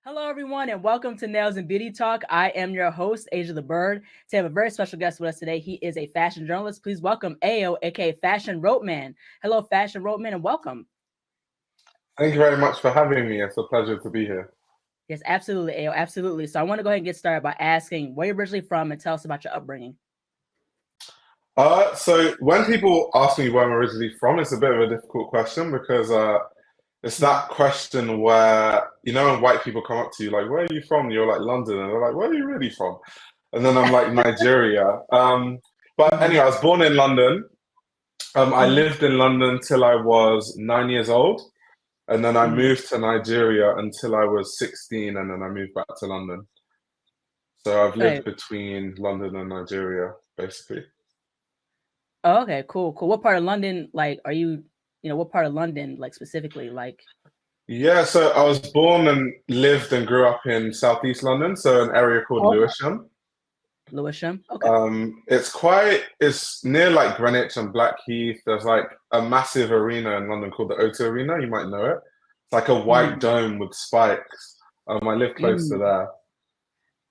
Hello, everyone, and welcome to Nails and Beauty Talk. I am your host, Asia the Bird. Today, I have a very special guest with us today. He is a fashion journalist. Please welcome Ayo, aka Fashion Roadman. Hello, Fashion Roadman, and welcome. Thank you very much for having me. It's a pleasure to be here. Yes, absolutely, Ayo, absolutely. So I want to go ahead and get started by asking where you're originally from and tell us about your upbringing. So when people ask me where I'm originally from, it's a bit of a difficult question because it's that question where, when white people come up to you, like, where are you from? You're like, London. And they're like, where are you really from? And then I'm like, Nigeria. But anyway, I was born in London. I lived in London till I was 9 years old. And then I moved to Nigeria until I was 16, and then I moved back to London. So I've lived between London and Nigeria, basically. Oh, okay, cool. What part of London, are you, what part of London, specifically, Yeah, so I was born and lived and grew up in Southeast London, so an area called Lewisham. Lewisham, okay. It's near like Greenwich and Blackheath. There's like a massive arena in London called the O2 Arena. You might know it. It's like a white dome with spikes. I live close to there.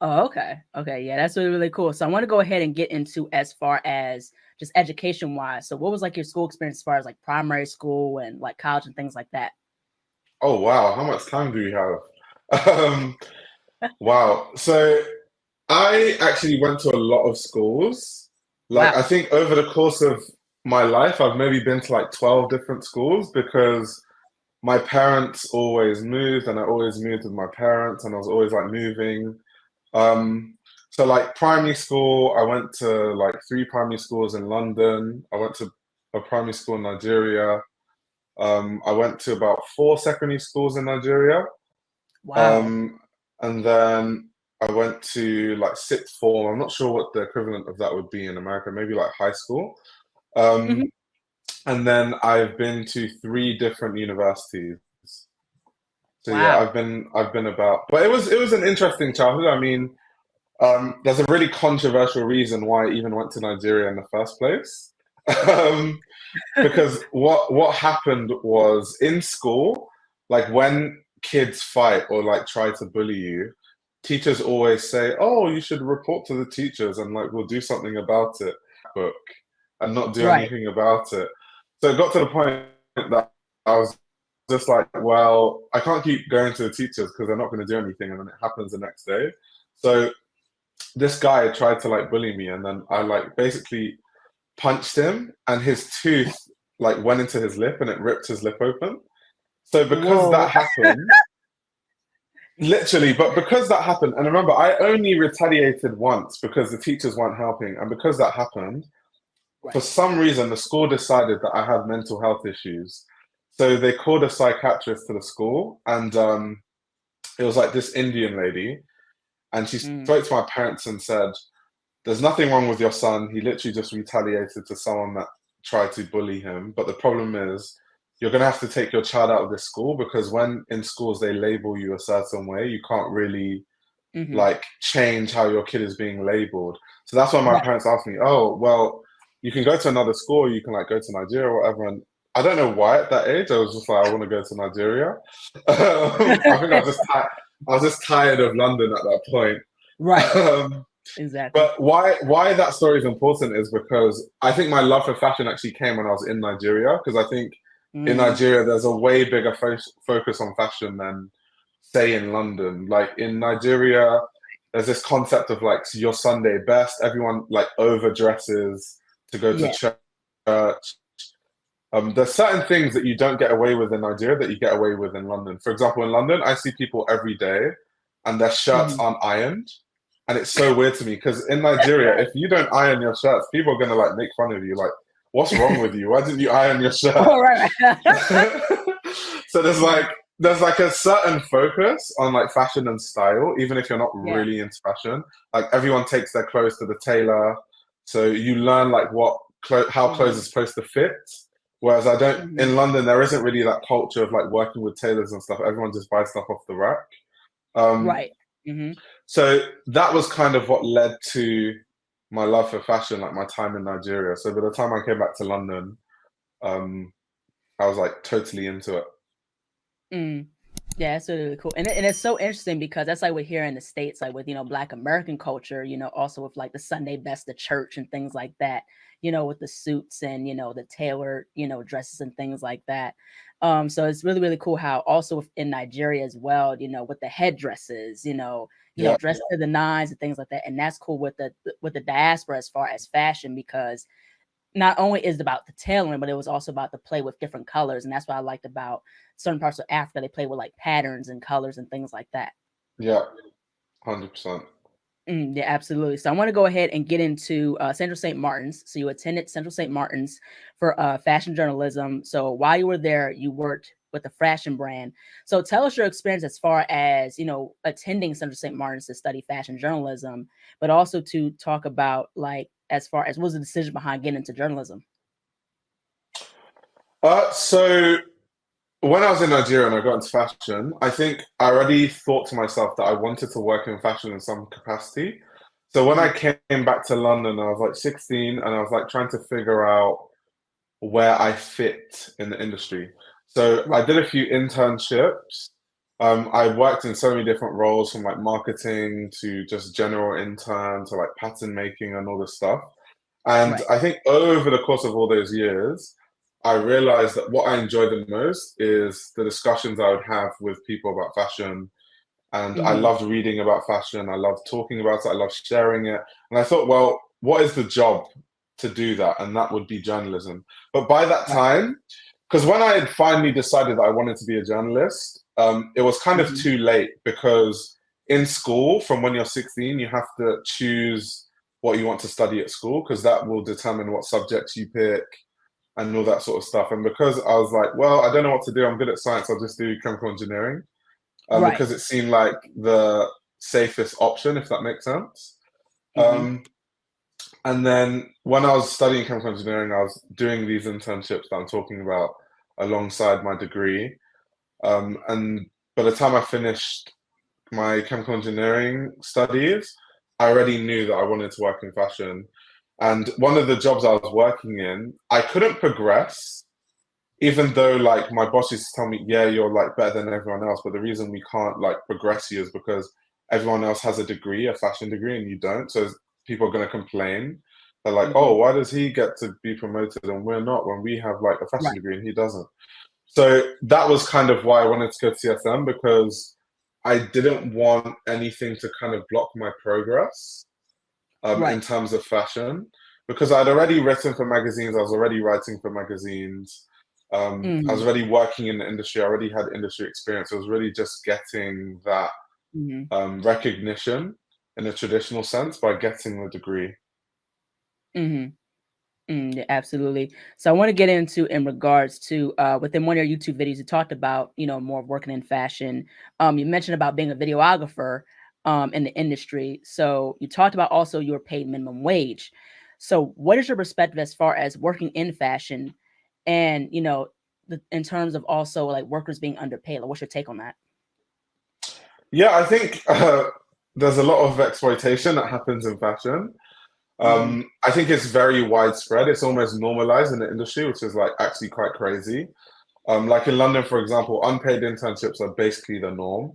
Oh, okay. Okay, yeah, that's really, really cool. So I want to go ahead and get into as far as just education-wise. So what was like your school experience as far as like primary school and like college and things like that? Oh, wow. How much time do we have? Wow. So I actually went to a lot of schools. Like, Wow. I think over the course of my life, I've maybe been to like 12 different schools because my parents always moved and I always moved with my parents and I was always like moving. So like primary school, I went to like three primary schools in London. I went to a primary school in Nigeria. I went to about four secondary schools in Nigeria. Wow. And then I went to like sixth form. I'm not sure what the equivalent of that would be in America, maybe like high school. And then I've been to three different universities. So yeah, Wow. I've been about, but it was an interesting childhood. I mean, there's a really controversial reason why I even went to Nigeria in the first place. Um, because what happened was in school, like when kids fight or like try to bully you, teachers always say, "Oh, you should report to the teachers and like we'll do something about it." Book and not do Right. anything about it. So it got to the point that I was just like, well, I can't keep going to the teachers because they're not going to do anything, and then it happens the next day. So this guy tried to like bully me, and then I like basically punched him, and his tooth like went into his lip, and it ripped his lip open. So because Whoa. that happened, literally, but because that happened, and remember, I only retaliated once because the teachers weren't helping, and because that happened, for Right. some reason, the school decided that I had mental health issues. So they called a psychiatrist to the school, and it was like this Indian lady, and she spoke to my parents and said, "There's nothing wrong with your son. He literally just retaliated to someone that tried to bully him. But the problem is, you're going to have to take your child out of this school because when in schools they label you a certain way, you can't really like change how your kid is being labeled." So that's why my Right. parents asked me, "Oh, well, you can go to another school, or you can like go to Nigeria or whatever." And I don't know why at that age I was just like, I want to go to Nigeria. I think I was just tired of London at that point. Right. Um, Exactly. but why that story is important is because I think my love for fashion actually came when I was in Nigeria, because I think in Nigeria there's a way bigger focus on fashion than say in London. Like in Nigeria, there's this concept of like your Sunday best. Everyone like overdresses to go to Yeah. church. There's certain things that you don't get away with in Nigeria that you get away with in London. For example, in London, I see people every day and their shirts aren't ironed. And it's so weird to me because in Nigeria, if you don't iron your shirts, people are gonna like make fun of you. Like, what's wrong with you? Why didn't you iron your shirt? All right. So there's like a certain focus on like fashion and style, even if you're not Yeah. really into fashion. Like everyone takes their clothes to the tailor, so you learn like how clothes are supposed to fit. Whereas I don't in London, there isn't really that culture of like working with tailors and stuff. Everyone just buys stuff off the rack. Right. So that was kind of what led to my love for fashion, like my time in Nigeria. So by the time I came back to London, I was like totally into it. Yeah, that's really, really cool. And it's so interesting because that's like we're here in the States, like with, Black American culture, also with like the Sunday best of church and things like that, with the suits and, the tailored, dresses and things like that. So it's really, really cool how also in Nigeria as well, with the headdresses, Yeah, dressed to the nines and things like that. And that's cool with the diaspora as far as fashion, because not only is it about the tailoring, but it was also about the play with different colors. And that's what I liked about certain parts of Africa. They play with like patterns and colors and things like that. yeah, 100%. Yeah, absolutely. So I want to go ahead and get into Central St. Martin's. So you attended Central St. Martin's for fashion journalism. So while you were there, you worked with the fashion brand. So tell us your experience as far as, attending Central St. Martin's to study fashion journalism, but also to talk about like as far as what was the decision behind getting into journalism? So when I was in Nigeria and I got into fashion, I think I already thought to myself that I wanted to work in fashion in some capacity. So when I came back to London, I was like 16 and I was like trying to figure out where I fit in the industry. So I Right. did a few internships. I worked in so many different roles from like marketing to just general intern to like pattern making and all this stuff. And Right. I think over the course of all those years, I realized that what I enjoyed the most is the discussions I would have with people about fashion. And I Mhm. loved reading about fashion. I loved talking about it. I loved sharing it. And I thought, well, what is the job to do that? And that would be journalism. But by that Right. time, because when I had finally decided that I wanted to be a journalist, it was kind of Mhm. too late because in school, from when you're 16, you have to choose what you want to study at school because that will determine what subjects you pick and all that sort of stuff. And because I was like, well, I don't know what to do. I'm good at science. I'll just do chemical engineering Right. because it seemed like the safest option, if that makes sense. Mhm. Um, and then when I was studying chemical engineering, I was doing these internships that I'm talking about alongside my degree. And by the time I finished my chemical engineering studies, I already knew that I wanted to work in fashion. And one of the jobs I was working in, I couldn't progress, even though like my boss used to tell me, yeah, you're like better than everyone else. But the reason we can't like progress you is because everyone else has a degree, a fashion degree, and you don't. So people are going to complain. They're like, oh, Mhm. why does he get to be promoted and we're not when we have like a fashion Right. degree and he doesn't? So that was kind of why I wanted to go to CSM because I didn't want anything to kind of block my progress in Right. terms of fashion because I'd already written for magazines, I was already writing for magazines, I was Mhm. already working in the industry, I already had industry experience. It was really just getting that Mhm. recognition in a traditional sense by getting the degree. Mhm. Yeah, absolutely. So I want to get into in regards to within one of your YouTube videos, you talked about more working in fashion. You mentioned about being a videographer in the industry. So you talked about also your paid minimum wage. So what is your perspective as far as working in fashion, and in terms of also like workers being underpaid? Like, what's your take on that? Yeah, I think there's a lot of exploitation that happens in fashion. Hmm. I think it's very widespread. It's almost normalized in the industry, which is like actually quite crazy. Like in London, for example, unpaid internships are basically the norm.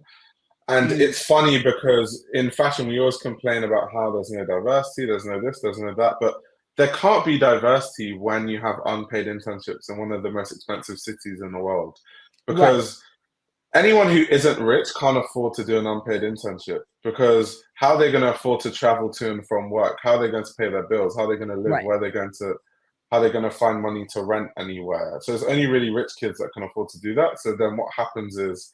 And Hmm. it's funny because in fashion, we always complain about how there's no diversity, there's no this, there's no that. But there can't be diversity when you have unpaid internships in one of the most expensive cities in the world. Right. Because anyone who isn't rich can't afford to do an unpaid internship because how are they going to afford to travel to and from work? How are they going to pay their bills? How are they going to live? Right. Where are they going to how they're going to find money to rent anywhere? So it's only really rich kids that can afford to do that. So then what happens is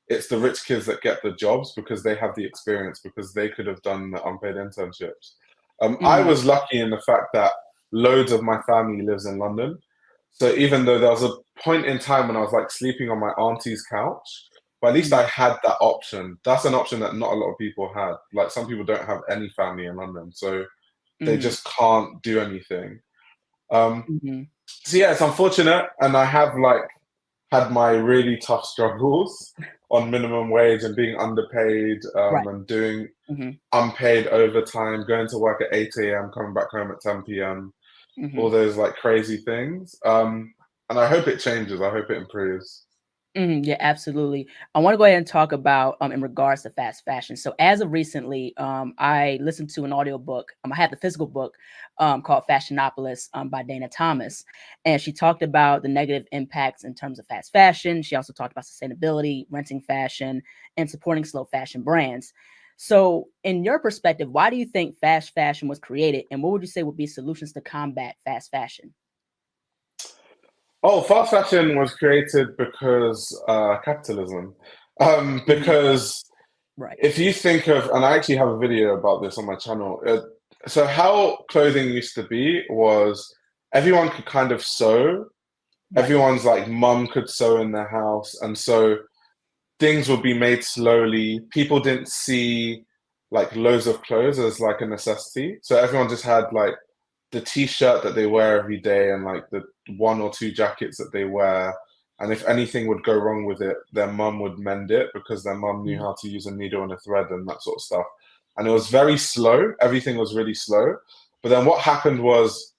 it's the rich kids that get the jobs because they have the experience because they could have done the unpaid internships. I Hmm. was lucky in the fact that loads of my family lives in London. So even though there was a point in time when I was like sleeping on my auntie's couch, but at least I Hmm. had that option. That's an option that not a lot of people had. Like some people don't have any family in London, so they Hmm. just can't do anything. Um, Hmm. so yeah, it's unfortunate, and I have like had my really tough struggles on minimum wage and being underpaid Right. and doing Hmm. unpaid overtime, going to work at 8 a.m., coming back home at 10 p.m., all Hmm. those like crazy things. And I hope it changes. I hope it improves. Yeah, absolutely. I want to go ahead and talk about in regards to fast fashion. So as of recently, I listened to an audiobook. I have the physical book called Fashionopolis by Dana Thomas. And she talked about the negative impacts in terms of fast fashion. She also talked about sustainability, renting fashion, and supporting slow fashion brands. So in your perspective, why do you think fast fashion was created? And what would you say would be solutions to combat fast fashion? Oh, fast fashion was created because capitalism. Mhm. Because Right. if you think of, and I actually have a video about this on my channel. So how clothing used to be was everyone could kind of sew. Right. Everyone's like mum could sew in their house, and so things would be made slowly. People didn't see like loads of clothes as like a necessity. So everyone just had like the t-shirt that they wear every day and like the one or two jackets that they wear. And if anything would go wrong with it, their mum would mend it because their mum knew Mhm. how to use a needle and a thread and that sort of stuff. And it was very slow. Everything was really slow. But then what happened was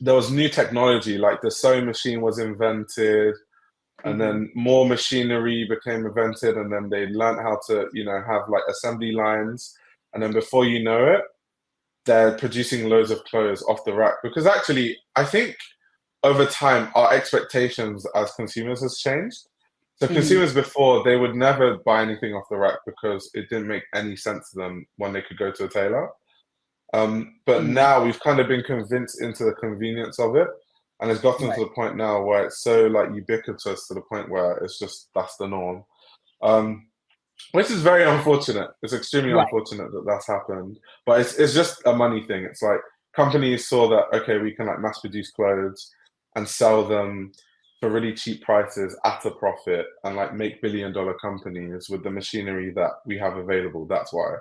there was new technology, like the sewing machine was invented, and Mhm. then more machinery became invented, and then they learned how to, have like assembly lines. And then before you know it, they're producing loads of clothes off the rack. Because actually, I think over time, our expectations as consumers has changed. So Mhm. consumers before, they would never buy anything off the rack because it didn't make any sense to them when they could go to a tailor. But Mhm. now we've kind of been convinced into the convenience of it. And it's gotten to Right. the point now where it's so like ubiquitous to the point where it's just that's the norm. Um, which is very unfortunate. It's extremely Right. unfortunate that that's happened. But it's just a money thing. It's like companies saw that okay, we can like mass produce clothes and sell them for really cheap prices at a profit and like make billion-dollar companies with the machinery that we have available. That's why.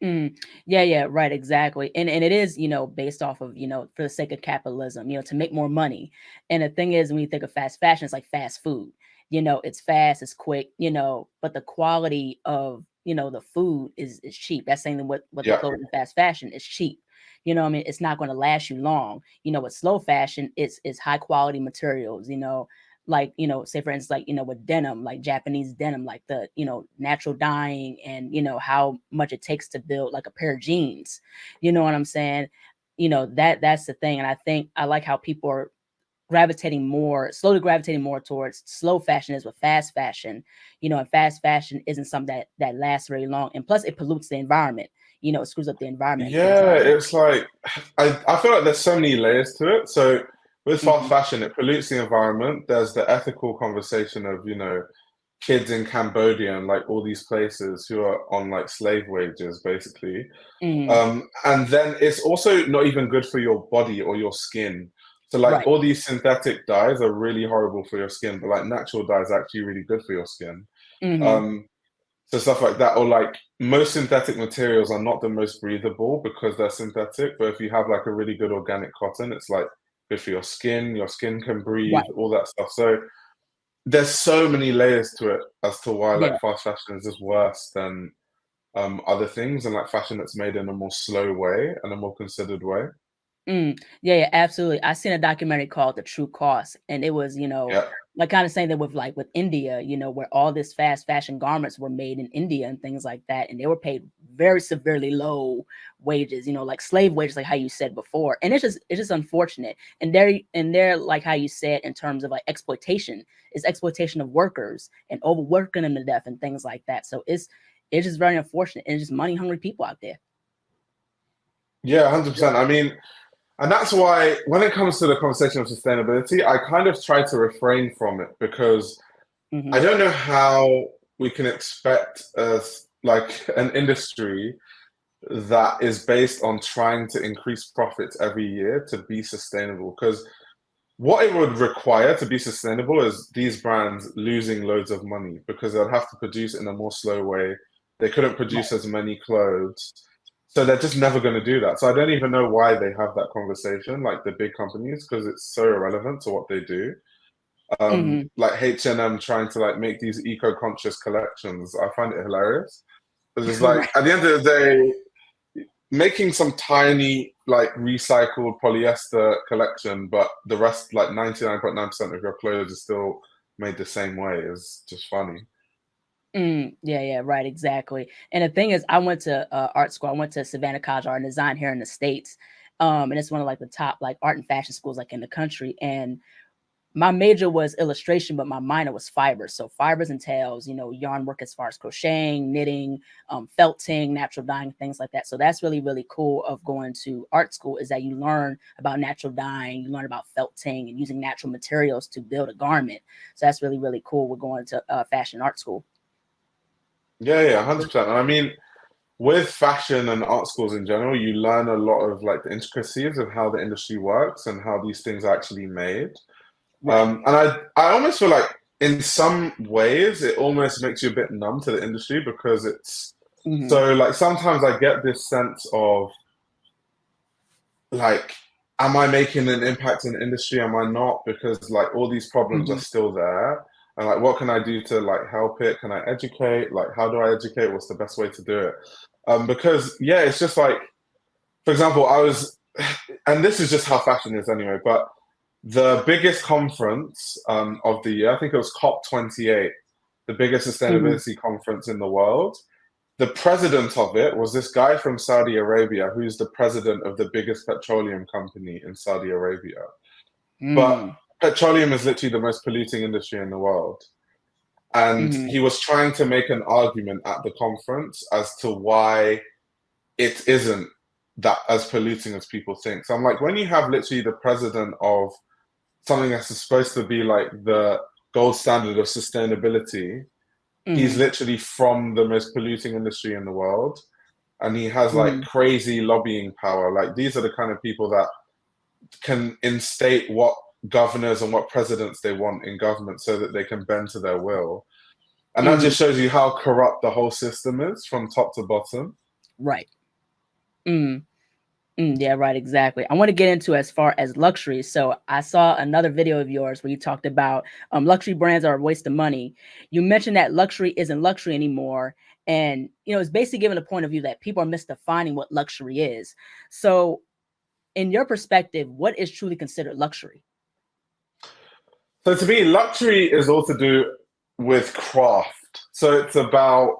Mm. Yeah, yeah, right, exactly. And it is, based off of, for the sake of capitalism, to make more money. And the thing is, when you think of fast fashion, it's like fast food. It's fast, it's quick, but the quality of, the food is cheap. That's saying that what the Yeah. clothes in fast fashion is cheap. What I mean, it's not going to last you long. With slow fashion, it's high quality materials, like say for instance, like with denim, like Japanese denim, like the natural dyeing, and how much it takes to build like a pair of jeans. You know what I'm saying? That's the thing. And I think I like how people are slowly gravitating more towards slow fashion is with fast fashion. And fast fashion isn't something that lasts very long, and plus it pollutes the environment. It screws up the environment and things like Yeah, that. it's like I feel like there's so many layers to it. So with fast Hmm. fashion, it pollutes the environment. There's the ethical conversation of, kids in Cambodia and like all these places who are on like slave wages, basically. Hmm. And then it's also not even good for your body or your skin. So like Right. all these synthetic dyes are really horrible for your skin, but like natural dyes are actually really good for your skin. Hmm. Um, so stuff like that, or like most synthetic materials are not the most breathable because they're synthetic. But if you have like a really good organic cotton, it's like good for your skin can breathe, Right. all that stuff. So there's so many layers to it as to why Yeah. like fast fashion is just worse than other things and like fashion that's made in a more slow way and a more considered way. Yeah, yeah, absolutely. I seen a documentary called The True Cost, and it was, Yeah. like kind of saying that with India, where all this fast fashion garments were made in India and things like that, and they were paid very severely low wages, like slave wages, like how you said before. And it's just unfortunate. And they're like how you said in terms of like exploitation, is exploitation of workers and overworking them to death and things like that. So it's just very unfortunate, and it's just money hungry people out there. Yeah, Yeah. 100%. I mean, and that's why when it comes to the conversation of sustainability, I kind of try to refrain from it because I Hmm. don't know how we can expect as like an industry that is based on trying to increase profits every year to be sustainable. Because what it would require to be sustainable is these brands losing loads of money because they'll have to produce in a more slow way. They couldn't produce Right. as many clothes. So they're just never going to do that. So I don't even know why they have that conversation, like the big companies, because it's so irrelevant to what they do. Hmm. Like H&M trying to like make these eco-conscious collections, I find it hilarious. Because it's like Right. at the end of the day, making some tiny like recycled polyester collection, but the rest, like 99.9% of your clothes is still made the same way is just funny. Yeah, right, exactly. And the thing is, I went to art school. I went to Savannah College of Art and Design here in the States, and it's one of like the top like art and fashion schools like in the country. And my major was illustration, but my minor was fibers. So fibers entails, yarn work as far as crocheting, knitting, felting, natural dyeing, things like that. So that's really, really cool of going to art school is that you learn about natural dyeing, you learn about felting and using natural materials to build a garment. So that's really, really cool. We're going to fashion art school. Yeah, 100%. And I mean, with fashion and art schools in general, you learn a lot of like the intricacies of how the industry works and how these things are actually made. Right. And I almost feel like in some ways it almost makes you a bit numb to the industry because it's Mm-hmm. so like sometimes I get this sense of like, am I making an impact in the industry? Am I not? Because like all these problems are Mm-hmm. still there. And like, what can I do to like help it? Can I educate? Like, how do I educate? What's the best way to do it? Because yeah, it's just like, for example, and this is just how fashion is anyway, but the biggest conference of the year, I think it was COP28, the biggest Mm-hmm. sustainability conference in the world. The president of it was this guy from Saudi Arabia, who's the president of the biggest petroleum company in Saudi Arabia. But Mm-hmm. petroleum is literally the most polluting industry in the world. And Mm-hmm. he was trying to make an argument at the conference as to why it isn't that as polluting as people think. So I'm like, when you have literally the president of something that's supposed to be like the gold standard of sustainability, he's Mm-hmm. literally from the most polluting industry in the world. And he has like Mm-hmm. crazy lobbying power. Like these are the kind of people that can instate what governors and what presidents they want in government so that they can bend to their will. And that Mm-hmm. just shows you how corrupt the whole system is from top to bottom. Right. Mm. Yeah, right, exactly. I want to get into as far as luxury. So I saw another video of yours where you talked about luxury brands are a waste of money. You mentioned that luxury isn't luxury anymore. And, it's basically giving a point of view that people are misdefining what luxury is. So in your perspective, what is truly considered luxury? So to me, luxury is all to do with craft. So it's about,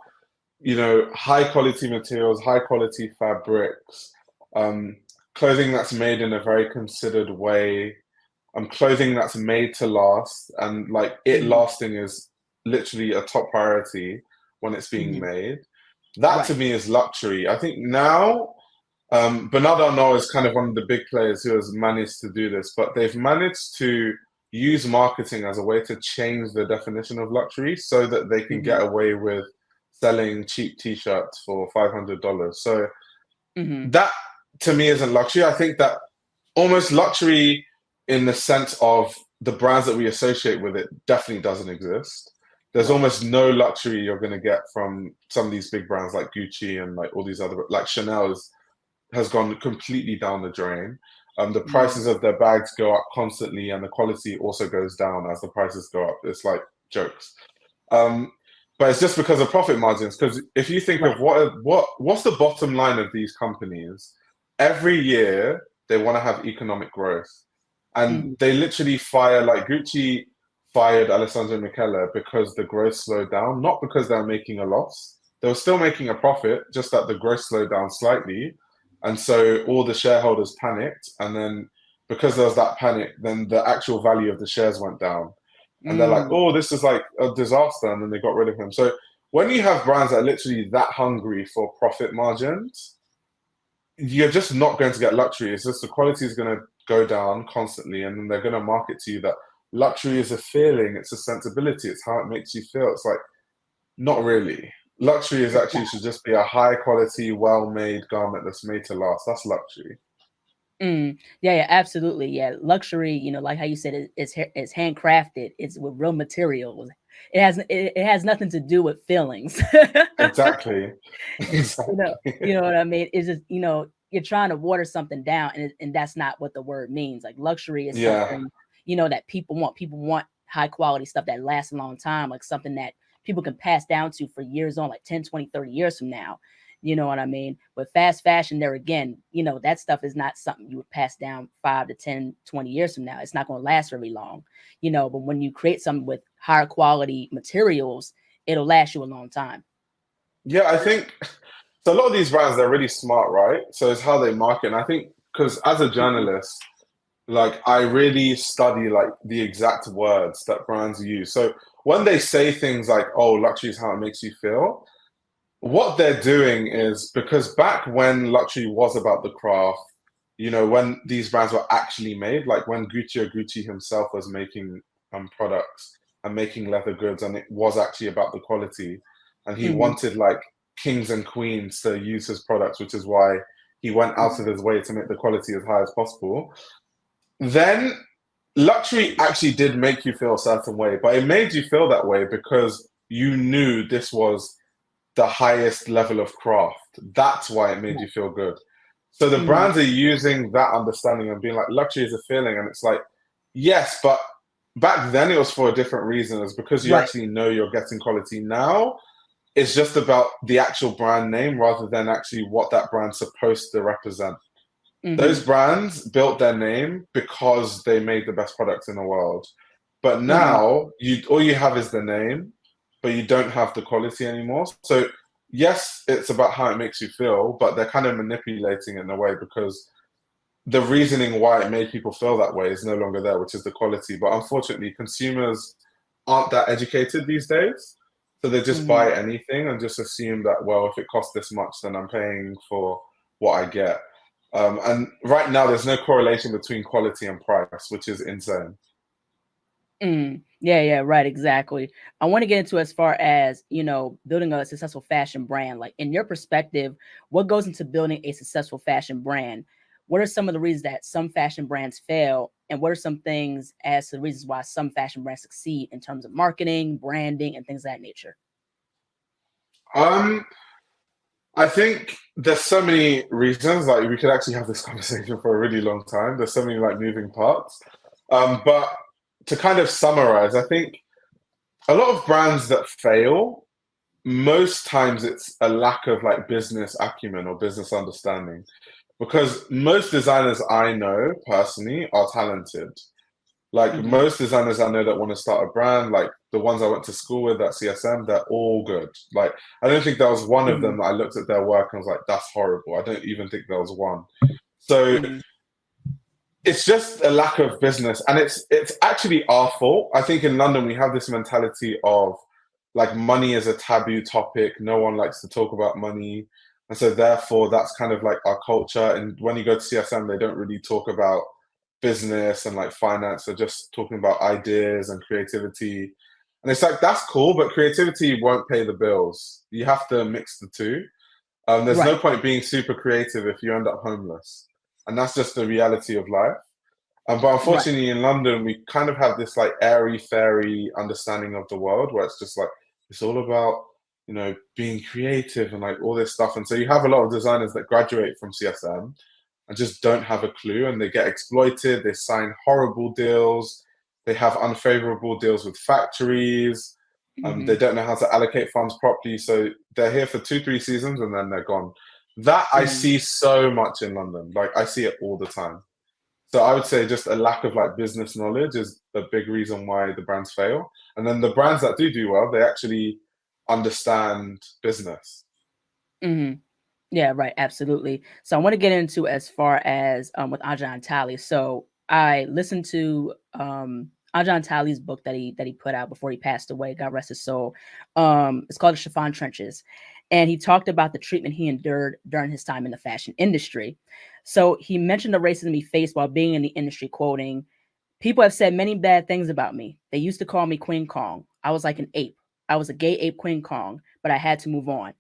high quality materials, high quality fabrics, um, clothing that's made in a very considered way, clothing that's made to last, and like it Hmm. lasting is literally a top priority when it's being Hmm. made. That to Right. me is luxury. I think now, Bernardo Arnault is kind of one of the big players who has managed to do this, but they've managed to use marketing as a way to change the definition of luxury so that they can Hmm. get away with selling cheap t-shirts for $500. So Hmm. that to me isn't luxury. I think that almost luxury in the sense of the brands that we associate with it definitely doesn't exist. There's Right. almost no luxury you're going to get from some of these big brands like Gucci and like all these other like has gone completely down the drain. The Hmm. prices of their bags go up constantly, and the quality also goes down as the prices go up. It's like jokes. Um, but it's just because of profit margins. Because if you think of Right. what's the bottom line of these companies, every year they want to have economic growth, and Hmm. they literally fire like Gucci fired Alessandro Michele because the growth slowed down, not because they're making a loss. They were still making a profit, just that the growth slowed down slightly, and so all the shareholders panicked, and then because there was that panic, then the actual value of the shares went down and they're like, Mm. "Oh, this is like a disaster," and then they got rid of him. So when you have brands that are literally that hungry for profit margins, you're just not going to get luxury. It's just the quality is going to go down constantly, and then they're going to market to you that luxury is a feeling, it's a sensibility, it's how it makes you feel. It's like not really. Luxury is It's actually not. should just be a high quality, well made garment that's made to last. That's luxury. Yeah, absolutely. Yeah, luxury. Like how you said, it's handcrafted. It's with real materials. It has nothing to do with feelings. Exactly. you know, Exactly. you know what I mean? It's just you're trying to water something down, and that's not what the word means. Like luxury is Yeah. something that people want. People want high quality stuff that lasts a long time, like something that people can pass down to for years on, like 10, 20, 30 years from now. You know what I mean? With fast fashion, there again, that stuff is not something you would pass down 5 to 10, 20 years from now. It's not going to last very long, but when you create something with higher quality materials, it'll last you a long time. Yeah, I think so. A lot of these brands, they're really smart, right? So it's how they market. And I think because as a Mm-hmm. journalist, like I really study like the exact words that brands use. So when they say things like, "Oh, luxury is how it makes you feel," what they're doing is because back when luxury was about the craft, when these brands were actually made, like when Gucci himself was making products and making leather goods, and it was actually about the quality, and he Mm-hmm. wanted like kings and queens to use his products, which is why he went out of his way to make the quality as high as possible. Then luxury actually did make you feel a certain way, but it made you feel that way because you knew this was the highest level of craft. That's why it made you feel good. So the Mm-hmm. brands are using that understanding and being like, luxury is a feeling. And it's like, yes, but back then it was for a different reason. It's because you Right. actually know you're getting quality. Now it's just about the actual brand name rather than actually what that brand's supposed to represent. Mm-hmm. Those brands built their name because they made the best products in the world. But Mm-hmm. now you all you have is the name, but you don't have the quality anymore. So yes, it's about how it makes you feel, but they're kind of manipulating it in a way because the reasoning why it made people feel that way is no longer there, which is the quality. But unfortunately, consumers aren't that educated these days. So they just Mm-hmm. buy anything and just assume that, well, if it costs this much, then I'm paying for what I get. And right now, there's no correlation between quality and price, which is insane. Yeah, yeah, right, exactly. I want to get into as far as, building a successful fashion brand. Like in your perspective, what goes into building a successful fashion brand? What are some of the reasons that some fashion brands fail? And what are some things as to the reasons why some fashion brands succeed in terms of marketing, branding, and things of that nature? Um, I think there's so many reasons. Like we could actually have this conversation for a really long time. There's so many like moving parts. But to kind of summarize, I think a lot of brands that fail, most times it's a lack of like business acumen or business understanding. Because most designers I know personally are talented. Like Mm-hmm. most designers I know that want to start a brand, like the ones I went to school with at CSM, they're all good. Like I don't think there was one of Mm-hmm. them that I looked at their work and was like, that's horrible. I don't even think there was one. So Mm-hmm. it's just a lack of business, and it's actually our fault. I think in London we have this mentality of like money is a taboo topic. No one likes to talk about money, and so therefore that's kind of like our culture. And when you go to CSM, they don't really talk about business and like finance. They're just talking about ideas and creativity. And it's like that's cool, but creativity won't pay the bills. You have to mix the two. There's no Right, point being super creative if you end up homeless, and that's just the reality of life. But right, unfortunately, in London, we kind of have this like airy fairy understanding of the world where it's just like it's all about being creative and like all this stuff. And so you have a lot of designers that graduate from CSM and just don't have a clue, and they get exploited. They sign horrible deals. They have unfavorable deals with factories. They mm-hmm. don't know how to allocate funds properly, so they're here for 2, 3 seasons and then they're gone. That I Mm-hmm. see so much in London. Like I see it all the time. So I would say just a lack of like business knowledge is a big reason why the brands fail. And then the brands that do well, they actually understand business. Mm-hmm. Yeah, right, absolutely. So I want to get into as far as with Ajahn Tally. So I listened to Ajahn Tally's book that he put out before he passed away. God rest his soul. It's called The Chiffon Trenches, and he talked about the treatment he endured during his time in the fashion industry. So he mentioned the racism he faced while being in the industry, quoting, "People have said many bad things about me. They used to call me Queen Kong. I was like an ape. I was a gay ape Queen Kong, but I had to move on."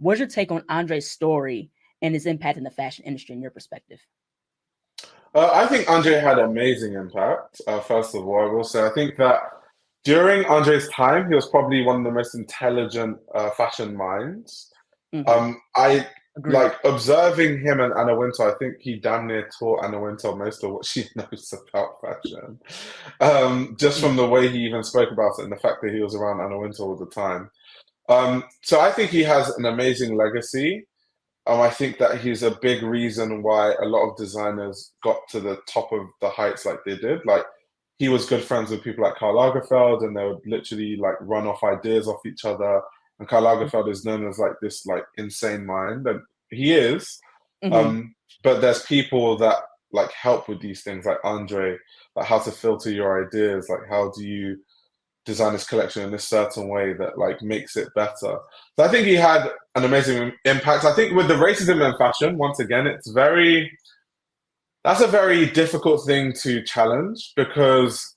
What's your take on Andre's story and his impact in the fashion industry in your perspective? I think Andre had amazing impact. First of all, I will say I think that during Andre's time, he was probably one of the most intelligent fashion minds. Hmm. I Agreed. like observing him and Anna Wintour. I think he damn near taught Anna Wintour most of what she knows about fashion, just from Hmm. the way he even spoke about it and the fact that he was around Anna Wintour all the time. So I think he has an amazing legacy. I think that he's a big reason why a lot of designers got to the top of the heights like they did. Like he was good friends with people like Karl Lagerfeld, and they would literally like run off ideas off each other. And Karl Lagerfeld is known as like this like insane mind, and he is. Hmm. Um, but there's people that like help with these things, like Andre, like how to filter your ideas, like how do you design this collection in this certain way that like makes it better. So I think he had an amazing impact. I think with the racism in fashion, once again, that's a very difficult thing to challenge because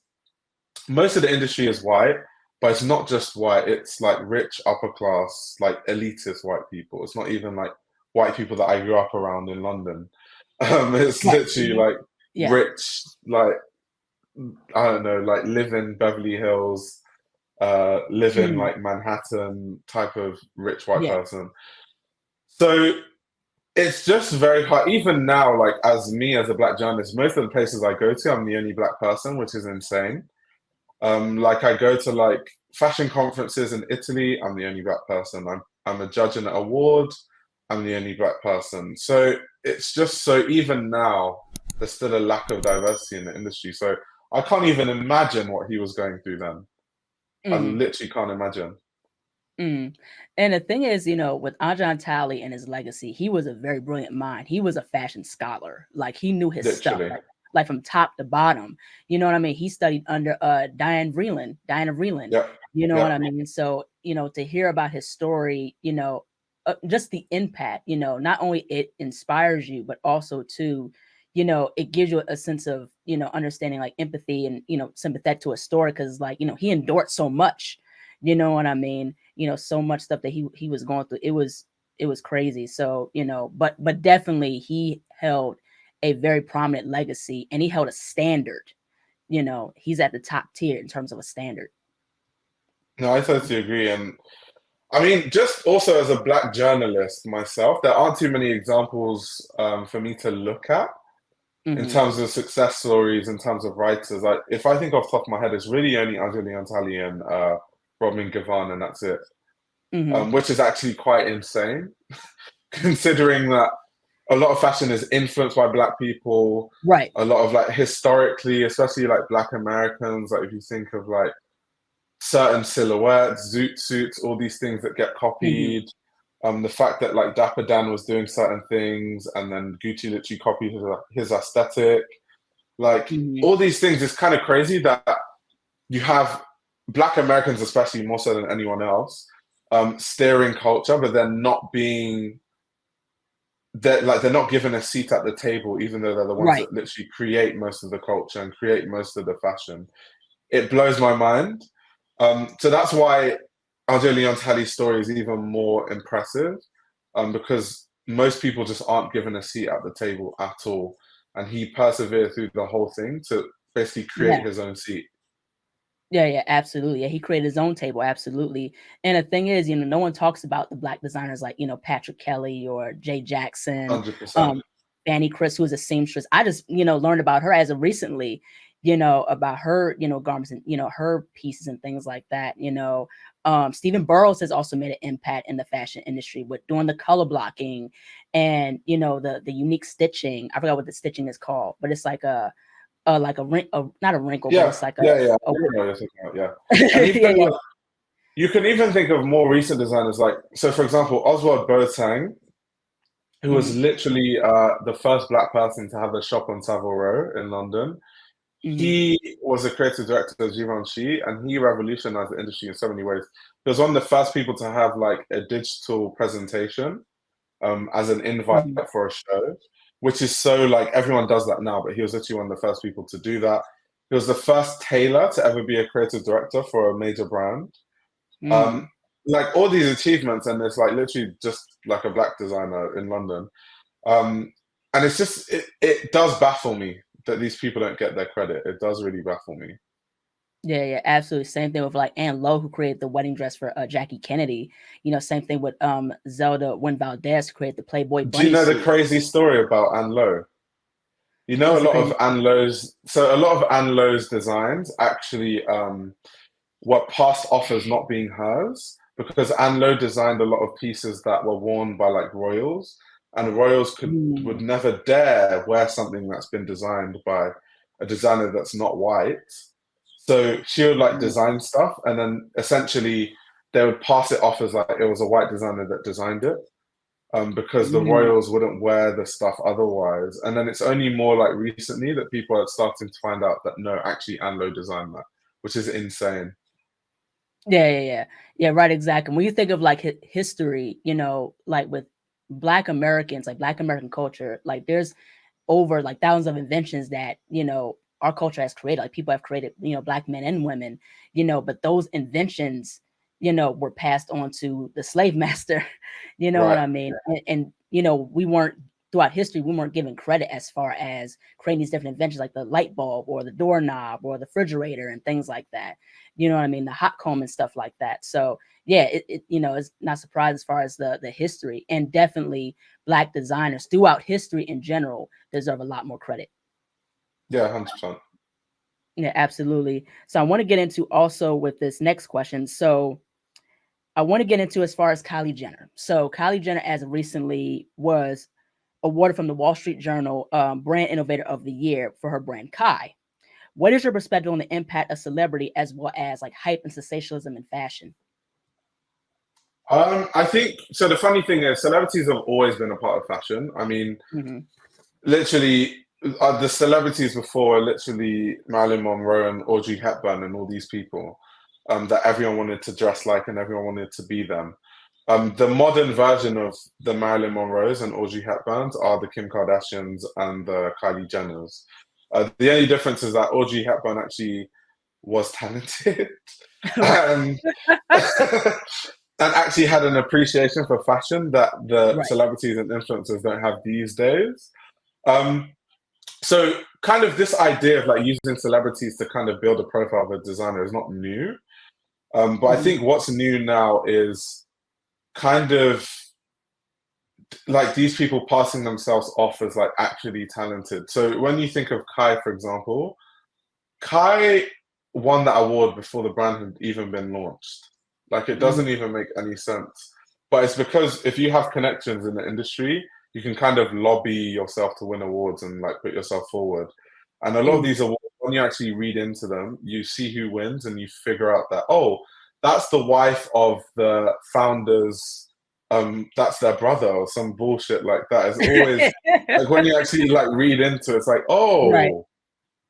most of the industry is white, but it's not just white. It's like rich, upper class, like elitist white people. It's not even like white people that I grew up around in London. It's Right. literally like Yeah. rich, like I don't know, like live in Beverly Hills, live in Hmm. like Manhattan type of rich white Yeah. person. So it's just very hard. Even now, like as me as a black journalist, most of the places I go to, I'm the only black person, which is insane. Like I go to like fashion conferences in Italy, I'm the only black person. I'm a judge in an award, I'm the only black person. So it's just so even now, there's still a lack of diversity in the industry. So I can't even imagine what he was going through then. I Hmm. literally can't imagine. Mm. And the thing is, with Leon Talley and his legacy, he was a very brilliant mind. He was a fashion scholar. Like he knew his stuff, Literally. like from top to bottom. You know what I mean? He studied under Diana Vreeland. Yep. You know what Yep. I mean? So, to hear about his story, just the impact, not only it inspires you, but also too, it gives you a sense of, understanding, like empathy and, sympathetic to a story because like, he endured so much. You know what I mean? So much stuff that he was going through. It was crazy. So, but definitely he held a very prominent legacy and he held a standard. He's at the top tier in terms of a standard. No, I totally agree. And I mean, just also as a black journalist myself, there aren't too many examples for me to look at in Hmm. terms of success stories, in terms of writers. Like, if I think off the top of my head, it's really only Leon Talley and Robin Givhan, and that's it. Hmm. Which is actually quite insane, considering that a lot of fashion is influenced by black people. Right. A lot of like historically, especially like black Americans, like if you think of like certain silhouettes, zoot suits, all these things that get Hmm. copied. The fact that like Dapper Dan was doing certain things and then Gucci literally copied his aesthetic. Like Hmm. all these things is kind of crazy that you have black Americans, especially more so than anyone else, steering culture, but they're not being they're not given a seat at the table, even though they're the ones Right. that literally create most of the culture and create most of the fashion. It blows my mind. So that's why Aljo Leon Talley's story is even more impressive, because most people just aren't given a seat at the table at all. And he persevered through the whole thing to basically create Yeah. his own seat. Yeah, yeah, absolutely. Yeah, he created his own table, absolutely. And the thing is, no one talks about the black designers like, Patrick Kelly or Jay Jackson, 100%. Fanny Chris, who was a seamstress. I just, learned about her as of recently, about her, garments and, her pieces and things like that. Stephen Burrows has also made an impact in the fashion industry with doing the color blocking and, the unique stitching. I forgot what the stitching is called, but it's like a wrinkle, not a wrinkle, but Yeah, it's like yeah, yeah. a I know what you're talking about, yeah. And yeah, even yeah. like, you can even think of more recent designers, like, so for example, Oswald Boateng, who was Mhm, literally the first black person to have a shop on Savile Row in London. mhm, He was a creative director of Givenchy, and he revolutionized the industry in so many ways. He was one of the first people to have like a digital presentation as an invite mhm, for a show, which is so like everyone does that now, but he was literally one of the first people to do that. He was the first tailor to ever be a creative director for a major brand. Um, mhm. like all these achievements, and it's like literally just like a black designer in London. Um, and it's just it does baffle me that these people don't get their credit. It does really baffle me. Yeah, yeah, absolutely. Same thing with like Anne Lowe, who created the wedding dress for Jackie Kennedy. Same thing with Zelda Wynn Valdez, who created the Playboy Do you bunny know the suit. crazy story about Anne Lowe? You know, What's the crazy? A lot of Anne Lowe's designs actually were passed off as not being hers because Anne Lowe designed a lot of pieces that were worn by like royals. and royals would Mm, never dare wear something that's been designed by a designer that's not white. So she would like mm, design stuff, and then essentially they would pass it off as like it was a white designer that designed it, because the mm. royals wouldn't wear the stuff otherwise. And then it's only more like recently that people are starting to find out that no, actually Anlo designed that, which is insane. Yeah, right, exactly. When you think of like history, like with Black Americans, like Black American culture, like there's over like thousands of inventions that our culture has created. Like people have created, Black men and women, but those inventions, were passed on to the slave master. You know what Right. I mean? And we weren't throughout history, we weren't given credit as far as creating these different inventions like the light bulb or the doorknob or the refrigerator and things like that. You know what I mean? The hot comb and stuff like that. So yeah, it it's not surprised as far as the history, and definitely Black designers throughout history in general deserve a lot more credit. Yeah, 100%. Yeah, absolutely. So I want to get into also with this next question. So I want to get into as far as Kylie Jenner. So Kylie Jenner, as of recently, was awarded from the Wall Street Journal Brand Innovator of the Year for her brand Kai. What is your perspective on the impact of celebrity as well as like hype and sensationalism in fashion? I think so. The funny thing is, celebrities have always been a part of fashion. I mean, Mm-hmm. literally, the celebrities before, literally Marilyn Monroe and Audrey Hepburn and all these people, that everyone wanted to dress like and everyone wanted to be them. The modern version of the Marilyn Monroes and Audrey Hepburns are the Kim Kardashians and the Kylie Jenners. The only difference is that Audrey Hepburn actually was talented Right, and and actually had an appreciation for fashion that the right. celebrities and influencers don't have these days. Um, so kind of this idea of like using celebrities to kind of build a profile of a designer is not new. But I Mm-hmm. think what's new now is kind of like these people passing themselves off as like actually talented. So when you think of Kai, for example, Kai won that award before the brand had even been launched. Like it doesn't Mm-hmm. even make any sense. But it's because if you have connections in the industry, you can kind of lobby yourself to win awards and like put yourself forward. And a lot of Mm-hmm. these awards, when you actually read into them, you see who wins and you figure out that, oh, that's the wife of the founders, that's their brother or some bullshit like that. It's always like when you actually like read into it, it's like, Right. oh,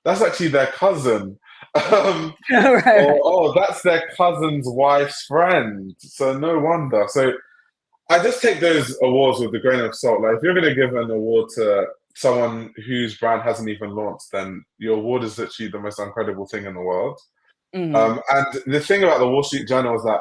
that's actually their cousin. Um, Right, or, right. oh, that's their cousin's wife's friend. So no wonder. So I just take those awards with a grain of salt. Like if you're going to give an award to someone whose brand hasn't even launched, then your award is literally the most incredible thing in the world. Mm-hmm. And the thing about the Wall Street Journal is that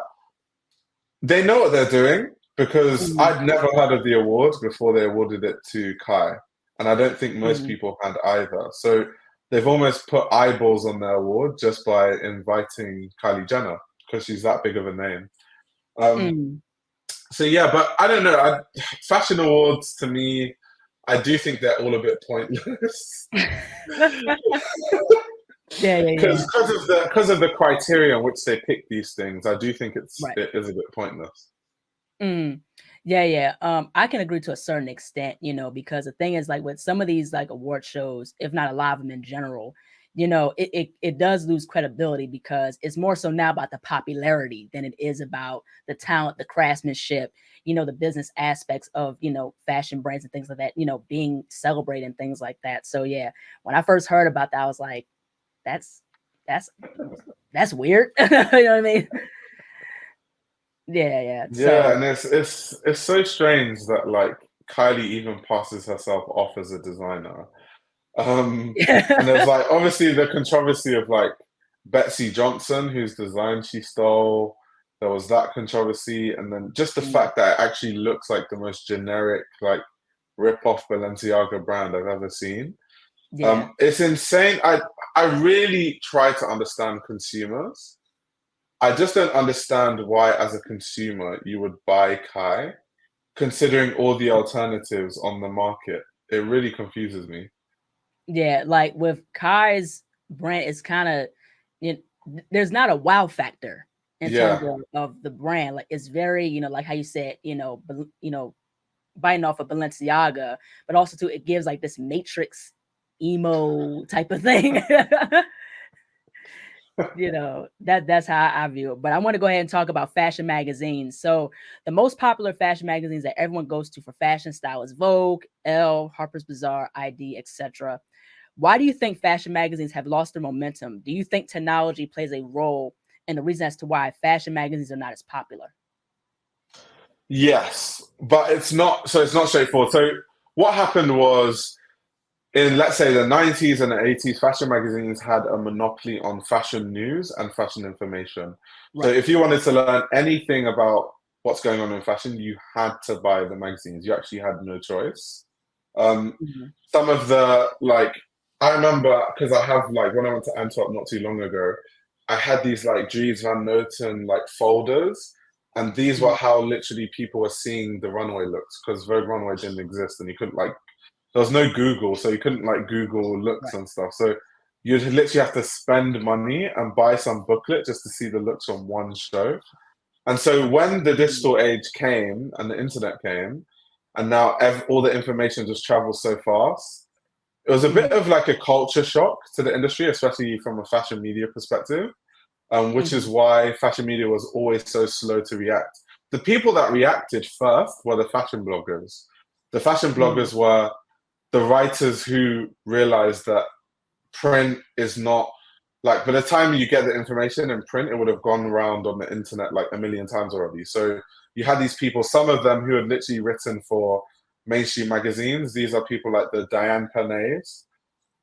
they know what they're doing because Mm-hmm. I'd never heard of the award before they awarded it to Kai. And I don't think most Mm-hmm. people had either. So they've almost put eyeballs on their award just by inviting Kylie Jenner because she's that big of a name. Um, Mm-hmm. so yeah, but I don't know. Fashion awards to me, I do think they're all a bit pointless Yeah. because of the criteria in which they pick these things. I do think Right. it is a bit pointless. Mm. Yeah. I can agree to a certain extent, because the thing is like with some of these like award shows, if not a lot of them in general, it does lose credibility because it's more so now about the popularity than it is about the talent, the craftsmanship, the business aspects of, fashion brands and things like that, being celebrated and things like that. So yeah, when I first heard about that, I was like, that's that's that's weird. You know what I mean? Yeah. Yeah, So and it's so strange that like Kylie even passes herself off as a designer. And there's like obviously the controversy of like Betsy Johnson, whose design she stole. There was that controversy, and then just the Mm, fact that it actually looks like the most generic like rip-off Balenciaga brand I've ever seen. yeah. It's insane. I really try to understand consumers. I just don't understand why, as a consumer, you would buy Kai, considering all the alternatives on the market. It really confuses me. Yeah, like with Kai's brand, it's kind of there's not a wow factor in terms Yeah, of the brand. Like it's very, like how you said, biting off of Balenciaga, but also too it gives like this Matrix emo type of thing. That's how I view it. But I want to go ahead and talk about fashion magazines. So the most popular fashion magazines that everyone goes to for fashion style is Vogue, Elle, Harper's Bazaar, ID, etc. Why do you think fashion magazines have lost their momentum? Do you think technology plays a role in the reason as to why fashion magazines are not as popular? Yes, but it's not. So it's not straightforward. So what happened was in, let's say, the 90s and the 80s, fashion magazines had a monopoly on fashion news and fashion information. So Right. if you wanted to learn anything about what's going on in fashion, you had to buy the magazines. You actually had no choice. Um, Mhm. some of the, like, I remember because I have, like, when I went to Antwerp not too long ago, I had these like Dries Van Noten like folders, and these were Mhm. how literally people were seeing the runway looks because Vogue runway didn't exist, and you couldn't like there was no Google, so you couldn't like Google looks Right. and stuff. So you'd literally have to spend money and buy some booklet just to see the looks from one show. And so when the Mhm. digital age came and the internet came, and now all the information just travels so fast, it was a bit Mhm. of like a culture shock to the industry, especially from a fashion media perspective, which is Mhm. why fashion media was always so slow to react. The people that reacted first were the fashion bloggers. The fashion Mhm. bloggers were the writers who realized that print is not like by the time you get the information in print, it would have gone around on the internet like a million times already. So you had these people, some of them who had literally written for mainstream magazines. These are people like the Diane Pernays,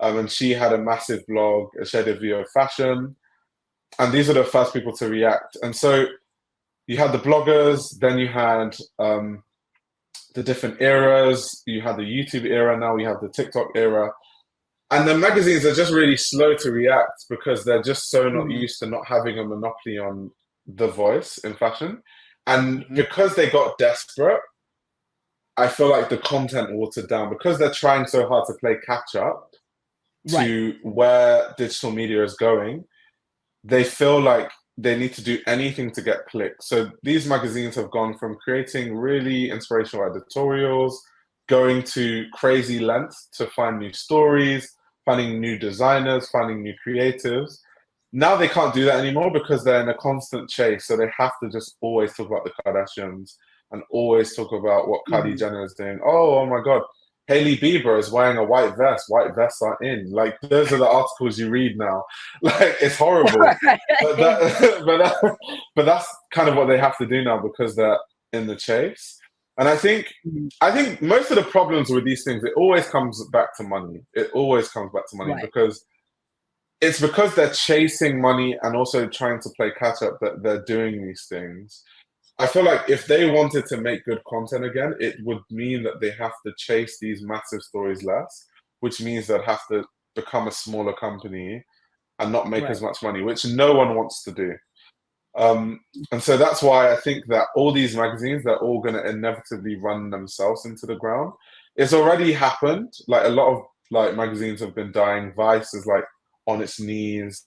and she had a massive blog, a shared view of fashion, and these are the first people to react. And so you had the bloggers, then you had the different eras. You had the YouTube era, now we have the TikTok era. And the magazines are just really slow to react because they're just so not Mhm. used to not having a monopoly on the voice in fashion. And Mhm. because they got desperate, I feel like the content watered down because they're trying so hard to play catch up Right. to where digital media is going. They feel like they need to do anything to get clicks. So these magazines have gone from creating really inspirational editorials, going to crazy lengths to find new stories, finding new designers, finding new creatives. Now they can't do that anymore because they're in a constant chase. So they have to just always talk about the Kardashians and always talk about what Kylie Mhm. Jenner is doing. Oh my God, Hailey Bieber is wearing a white vest. White vests are in. Like those are the articles you read now. Like it's horrible, but that, but that's kind of what they have to do now because they're in the chase. And Mhm. I think most of the problems with these things, it always comes back to money. It always comes back to money Right. because it's because they're chasing money and also trying to play catch up that they're doing these things. I feel like if they wanted to make good content again, it would mean that they have to chase these massive stories less, which means they'd have to become a smaller company and not make as Right. much money, which no one wants to do. And so that's why I think that all these magazines, they're all going to inevitably run themselves into the ground. It's already happened. Like a lot of like magazines have been dying. Vice is like on its knees.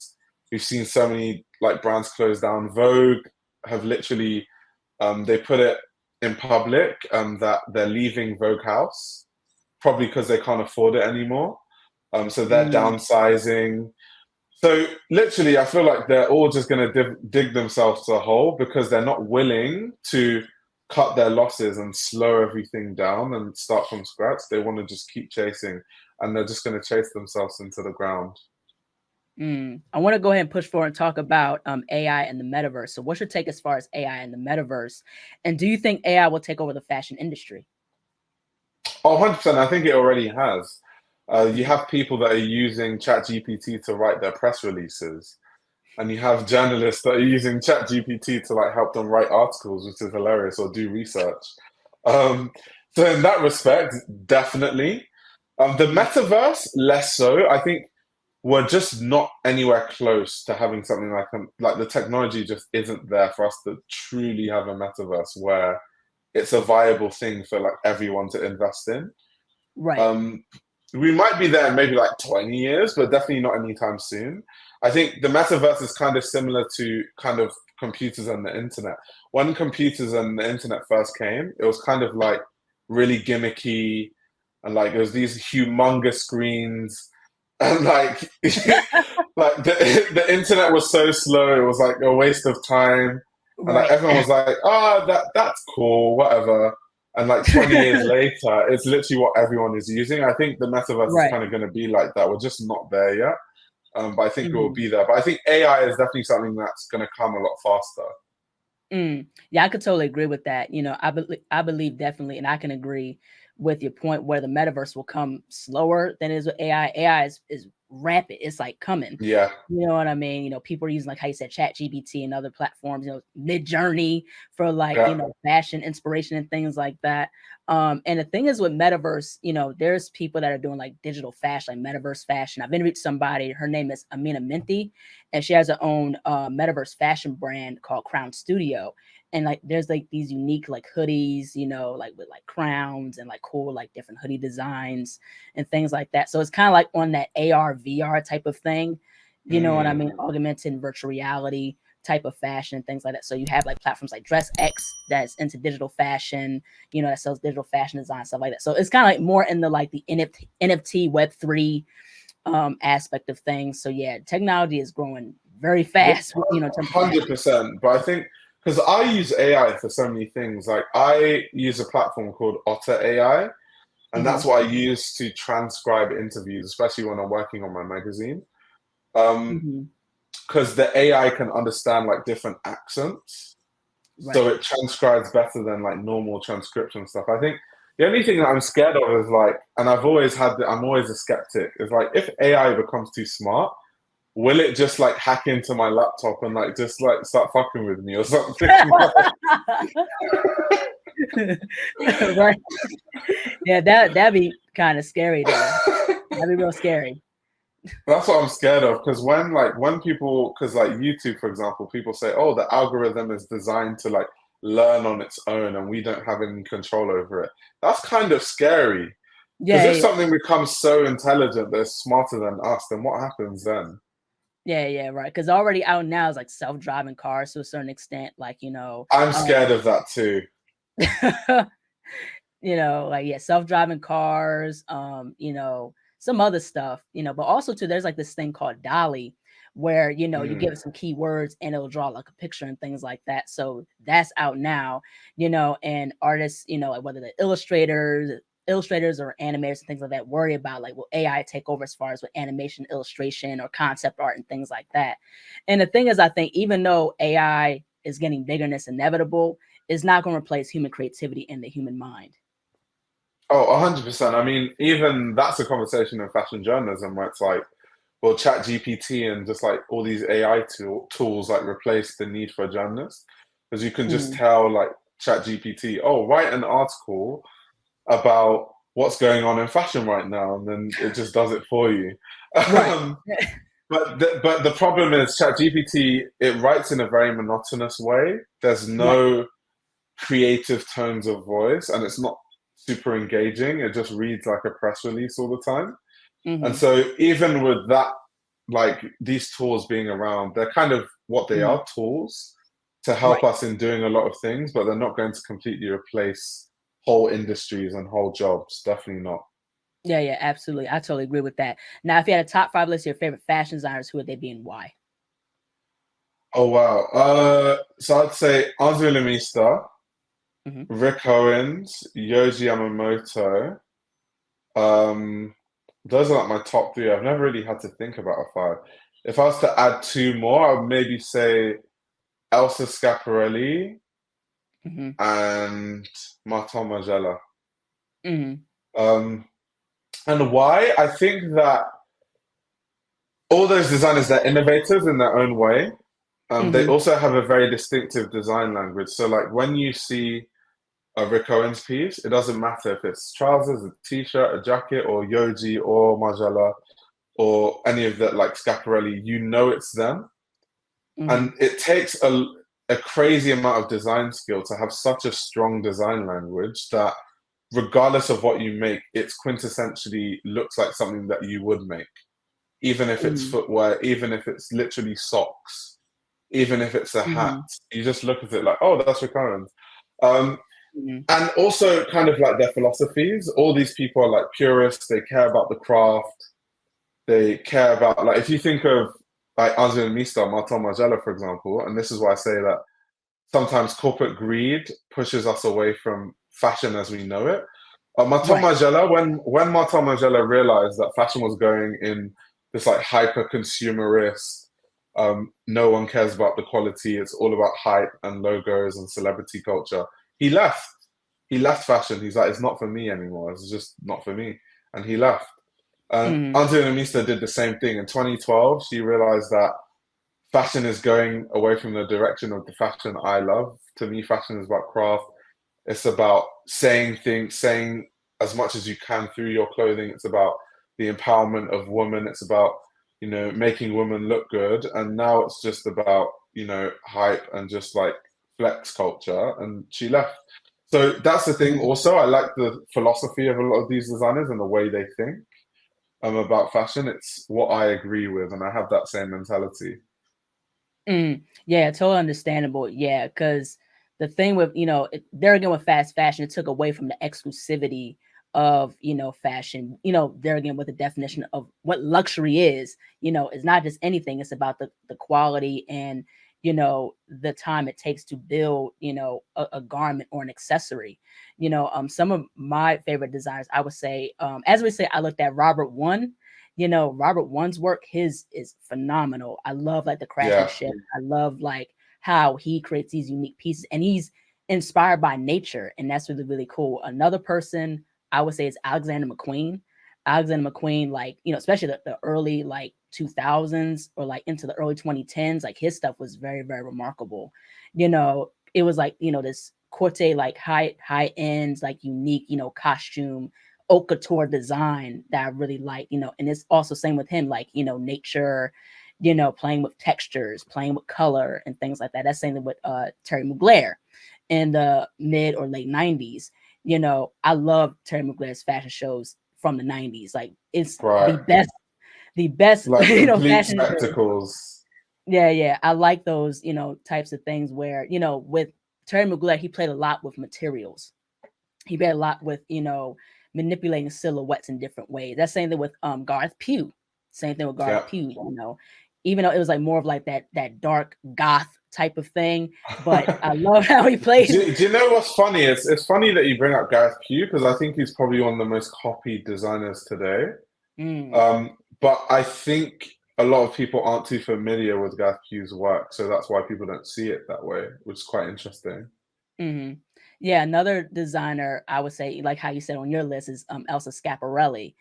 We've seen so many like brands close down. Vogue have literally they put it in public that they're leaving Vogue House, probably because they can't afford it anymore. So they're Mm. downsizing. So literally, I feel like they're all just going to dig themselves to a hole because they're not willing to cut their losses and slow everything down and start from scratch. They want to just keep chasing, and they're just going to chase themselves into the ground. I want to go ahead and push forward and talk about AI and the metaverse. So, what's your take as far as AI and the metaverse? And do you think AI will take over the fashion industry? Oh, 100%. I think it already has. You Mhm. have people that are using ChatGPT to write their press releases, and you have journalists that are using ChatGPT to like help them write articles, which is hilarious, or do research. Um, so in that respect, definitely. The Mhm. metaverse, less so. I think we're just not anywhere close to having something like the technology just isn't there for us to truly have a metaverse where it's a viable thing for like everyone to invest in. Right. Um, we might be there in maybe like 20 years, but definitely not anytime soon. I think the metaverse is kind of similar to kind of computers and the internet. When computers and the internet first came, it was kind of like really gimmicky, and like there's these humongous screens, and like like the internet was so slow, it was like a waste of time, and like Right. everyone was like, "Oh, that's cool, whatever." And like 20 years later, it's literally what everyone is using. I think the metaverse is Right. kind of going to be like that. We're just not there yet, but I think it will Mhm. be there. But I think AI is definitely something that's going to come a lot faster. Yeah, I could totally agree with that. I believe definitely, and I can agree with your point where the metaverse will come slower than it is with AI. AI is rapid. It's like coming. Yeah, You know what I mean? People are using, like how you said, Chat GBT and other platforms, Mid Journey for like, yeah. fashion inspiration and things like that. And the thing is with metaverse, there's people that are doing like digital fashion, like metaverse fashion. I've interviewed somebody, her name is Amina Minty, and she has her own metaverse fashion brand called Crown Studio. And like there's like these unique like hoodies, like with like crowns and like cool like different hoodie designs and things like that. So it's kind of like on that AR VR type of thing. You know what I mean? Mm. Augmented and virtual reality type of fashion and things like that. So you have like platforms like DressX that's into digital fashion, that sells digital fashion design, stuff like that. So it's kind of like more in the like the NFT Web3 aspect of things. So yeah, technology is growing very fast, in terms of fashion. 100%. But I think because I use AI for so many things, like I use a platform called Otter AI, and that's Mm-hmm. what I use to transcribe interviews, especially when I'm working on my magazine. Um, Mm-hmm. because the AI can understand like different accents, so Right. it transcribes better than like normal transcription stuff. I think the only thing that I'm scared of is like, and I've always had, I'm always a skeptic, is like if AI becomes too smart, will it just like hack into my laptop and like just like start fucking with me or something? Right. Yeah, that'd be kind of scary though. That'd be real scary. That's what I'm scared of, because when people, because like YouTube, for example, people say, "Oh, the algorithm is designed to like learn on its own, and we don't have any control over it." That's kind of scary, because Yeah, if yeah, something becomes so intelligent that it's smarter than us, then what happens then? yeah, yeah, right. Because already out now is like self-driving cars to a certain extent, like I'm scared of that too. like yeah, self-driving cars, some other stuff, but also too, there's like this thing called Dolly, where you give Mm, it some keywords and it'll draw like a picture and things like that. So that's out now, and artists, like whether the illustrators or animators and things like that worry about like will AI take over as far as with animation, illustration, or concept art and things like that. And the thing is, I think even though AI is getting bigger and it's inevitable, it's not going to replace human creativity and the human mind. Oh, 100%. I mean, even that's a conversation in fashion journalism where it's like, well, Chat GPT and just like all these AI tools like replace the need for a journalist, because you can just Mhm. tell like Chat GPT, oh, write an article about what's going on in fashion right now, and then it just does it for you. Right. Um, but the problem is Chat GPT, it writes in a very monotonous way. There's Right. no creative tones of voice, and it's not super engaging. It just reads like a press release all the time. And Mhm. so even with that, like these tools being around, they're kind of what they Mhm. are, tools to help Right. us in doing a lot of things, but they're not going to completely replace whole industries and whole jobs. Definitely not. Yeah, yeah, absolutely. I totally agree with that. Now, if you had a top 5 list of your favorite fashion designers, who would they be and why? Oh wow. So I'd say Anzu Lamista, Mhm. Rick Owens, Yoji Yamamoto. Um, those are like my top three. I've never really had to think about a five. If I was to add two more, I would maybe say Elsa Scaparelli Mhm. and Martin Margiela. Mhm. Um, and why? I think that all those designers, they're innovators in their own way. They Mhm. also have a very distinctive design language. So, like when you see a Rick Owens piece, it doesn't matter if it's trousers, a t-shirt, a jacket, or Yoji or Margiela or any of that, like Scaparelli, you know it's them. And Mhm. it takes a crazy amount of design skill to have such a strong design language that regardless of what you make, it's quintessentially looks like something that you would make. Even if it's Mhm. footwear, even if it's literally socks, even if it's a hat, Mhm. you just look at it like, oh, that's Rick Owens. Um, Mhm. And also kind of like their philosophies. All these people are like purists. They care about the craft. They care about like if you think of like Anzio Mista, Martin Margiela, for example, and this is why I say that sometimes corporate greed pushes us away from fashion as we know it. Martin Right. Margiela, when Martin Margiela realized that fashion was going in this like hyper consumerist, no one cares about the quality, it's all about hype and logos and celebrity culture. He left. He left fashion. He's like, it's not for me anymore. It's just not for me. And he left. And Mhm. Antonio Mista did the same thing. In 2012, she realized that fashion is going away from the direction of the fashion I love. To me, fashion is about craft. It's about saying things, saying as much as you can through your clothing. It's about the empowerment of women. It's about, making women look good. And now it's just about, hype and just like flex culture. And she left. So that's the thing. Mhm. Also, I like the philosophy of a lot of these designers and the way they think about fashion. It's what I agree with, and I have that same mentality. Yeah, totally understandable. Yeah, because the thing with there again with fast fashion, it took away from the exclusivity of fashion. There again with the definition of what luxury is. It's not just anything. It's about the quality and the time it takes to build a garment or an accessory. Some of my favorite designers, I would say, as we say, I looked at Robert One. Robert One's work, his is phenomenal. I love like the Yeah, craftsmanship. I love like how he creates these unique pieces and he's inspired by nature. And that's really, really cool. Another person I would say is Alexander McQueen. Alexander McQueen, like, especially the early like 2000s or like into the early 2010s, like his stuff was very, very remarkable. It was like, this corte, like high ends, like unique, costume haute couture design that I really like, and it's also same with him, like, nature, playing with textures, playing with color and things like that. That's same with Terry Mugler in the mid or late 90s. I love Terry Mugler's fashion shows from the 90s. Like it's right. the best, Like complete fashion shows. spectacles. Yeah, yeah. I like those, types of things where, with Terry Mugler, he played a lot with materials. He did a lot with manipulating silhouettes in different ways. That's same thing with Garth Pugh. Same thing with Garth Yeah. Pugh. Even though it was like more of like that dark goth type of thing, but I love how he played. Do you know what's funny? It's funny that you bring up Gareth Pugh because I think he's probably one of the most copied designers today. Mm. But I think a lot of people aren't too familiar with Gareth Pugh's work, so that's why people don't see it that way, which is quite interesting. Hmm. Yeah, another designer I would say, like how you said on your list, is Elsa Schiaparelli.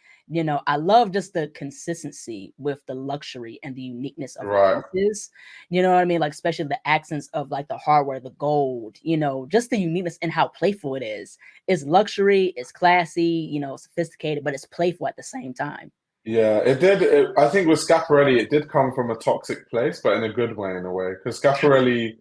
I love just the consistency with the luxury and the uniqueness of her Right. pieces. You know what I mean? Like especially the accents of like the hardware, the gold. Just the uniqueness and how playful it is. It's luxury, it's classy, sophisticated, but it's playful at the same time. Yeah, it did. I think with Scaparelli, it did come from a toxic place, but in a good way, in a way. Because Scaparelli,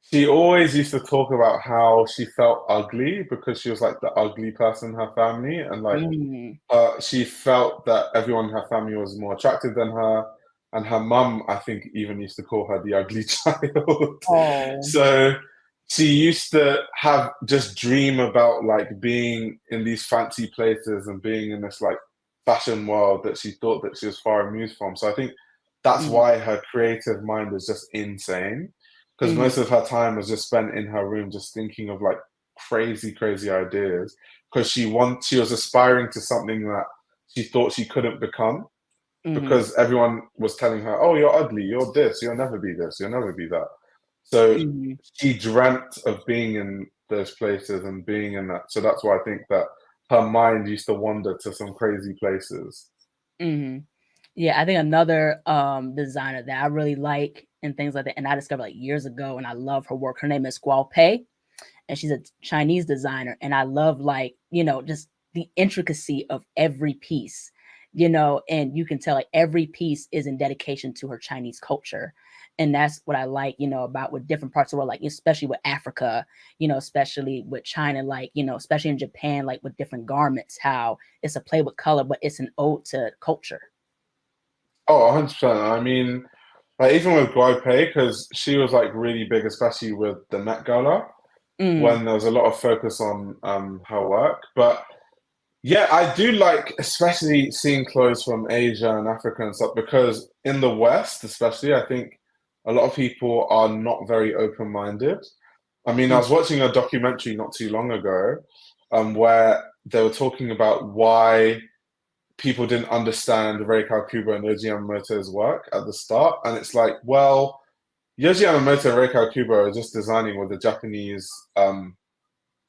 she always used to talk about how she felt ugly because she was like the ugly person in her family, and like Mm. she felt that everyone in her family was more attractive than her, and her mum, I think, even used to call her the ugly child. Oh. So she used to have just dream about like being in these fancy places and being in this like fashion world that she thought that she was far removed from. So I think that's Mm. why her creative mind is just insane because Mm. most of her time was just spent in her room just thinking of like crazy, crazy ideas because she was aspiring to something that she thought she couldn't become Mm. because everyone was telling her, "Oh, you're ugly. You're this. You'll never be this. You'll never be that." So Mm. she dreamt of being in those places and being in that. So that's why I think that her mind used to wander to some crazy places. Mm. Yeah, I think another designer that I really like and things like that, and I discovered like years ago, and I love her work. Her name is Guo Pei, and she's a Chinese designer, and I love like just the intricacy of every piece, and you can tell like every piece is in dedication to her Chinese culture, and that's what I like, about with different parts of the world, like especially with Africa, especially with China, like especially in Japan, like with different garments, how it's a play with color, but it's an ode to culture. Oh, 100%. I mean, like even with Guy Pei, because she was like really big, especially with the Met Gala. Mm, when there was a lot of focus on her work. But yeah, I do like especially seeing clothes from Asia and Africa and stuff because in the West, especially, I think a lot of people are not very open-minded. I mean, I mm, was watching a documentary not too long ago, where they were talking about why people didn't understand Rei Kawakubo and Yohji Yamamoto's work at the start, and it's like, well, Yohji Yamamoto and Rei Kawakubo are just designing with a Japanese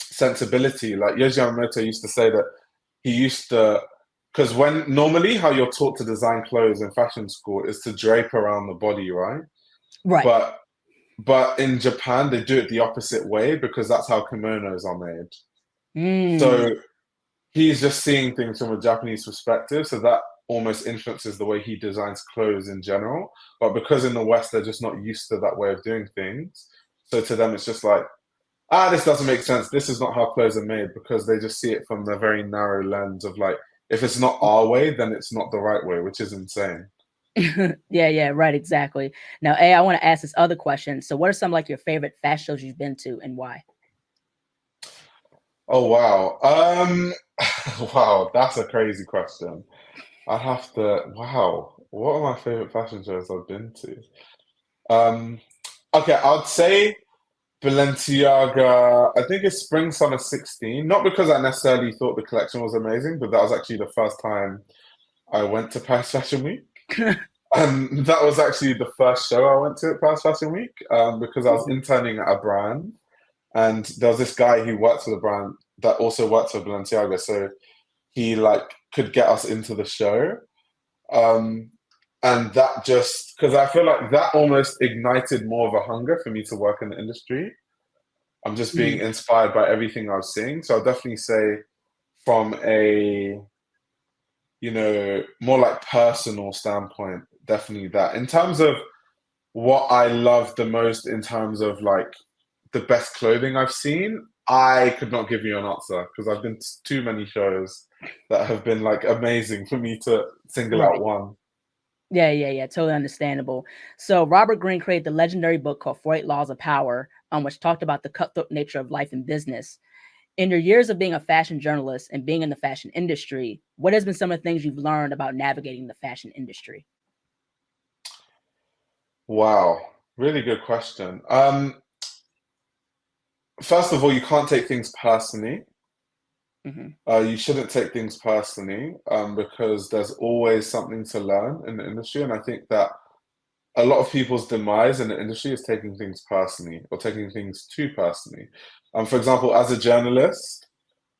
sensibility. Like Yohji Yamamoto used to say that he used to, because when normally how you're taught to design clothes in fashion school is to drape around the body, right? right. But in Japan they do it the opposite way because that's how kimonos are made. Mm, So he's just seeing things from a Japanese perspective, so that almost influences the way he designs clothes in general. But because in the West they're just not used to that way of doing things, so to them it's just like, this doesn't make sense. This is not how clothes are made because they just see it from the very narrow lens of like, if it's not our way, then it's not the right way, which is insane. yeah, yeah, right, exactly. Now, A, I want to ask this other question. So, what are some like your favorite fashion shows you've been to, and why? Oh wow. Wow, that's a crazy question. I'd have to, wow, what are my favorite fashion shows I've been to? Um, okay, I'd say Balenciaga, I think it's Spring Summer 16. Not because I necessarily thought the collection was amazing, but that was actually the first time I went to Paris Fashion Week. That was actually the first show I went to at Paris Fashion Week, because I was Ooh, interning at a brand, and there was this guy who worked for the brand that also worked for Balenciaga, so he like could get us into the show. Um, and that just because I feel like that almost ignited more of a hunger for me to work in the industry. I'm just being mm, inspired by everything I was seeing. So I'll definitely say from a, more like personal standpoint, definitely that. In terms of what I love the most in terms of like the best clothing I've seen, I could not give you an answer because I've been to too many shows that have been like amazing for me to single out right. one. Yeah, yeah, yeah. Totally understandable. So, Robert Greene created the legendary book called 48 Laws of Power, which talked about the cutthroat nature of life and business. In your years of being a fashion journalist and being in the fashion industry, what has been some of the things you've learned about navigating the fashion industry? Wow, really good question. First of all, you can't take things personally. Hmm. You shouldn't take things personally, because there's always something to learn in the industry, and I think that a lot of people's demise in the industry is taking things personally or taking things too personally. For example, as a journalist,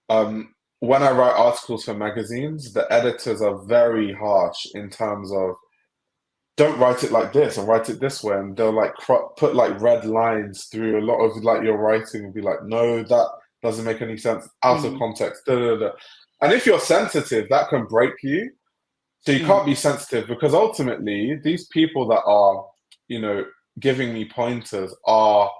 when I write articles for magazines, the editors are very harsh in terms of don't write it like this and write it this way, and they'll like put like red lines through a lot of like your writing and be like, no, that doesn't make any sense, out of Hmm. context. Da, da, da. And if you're sensitive, that can break you. So you Hmm. can't be sensitive because ultimately these people that are, you know, giving me pointers are